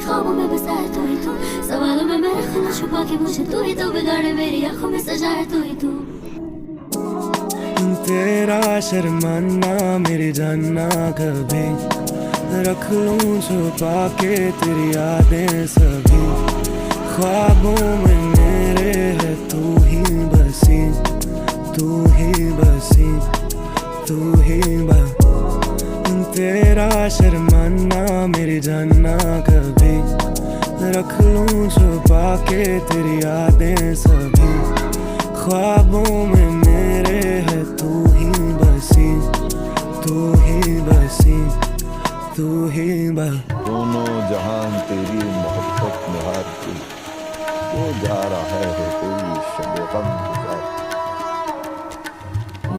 ख्वाबों में बसा है तू ही तू, सवालों में मैं रखूं छुपा के मुझे तू ही तो, बिगाड़े मेरी आंखों में सजा है तू ही तू। तेरा शर्माना मेरी जानना कभी, रख लूं छुपा के तेरी यादें सभी, ख्वाबों में मेरे है तू ही बसी, तू ही बसी, तू ही तेरा शर्माना मेरी जानना कभी, रख लूं छुपा के तेरी यादें सभी, ख्वाबों में मेरे है तू ही बसी, तू ही बसी, तू ही दोनों जहान तेरी मोहब्बत में हार के, वो जा रहा है कोई शब गम गुजार।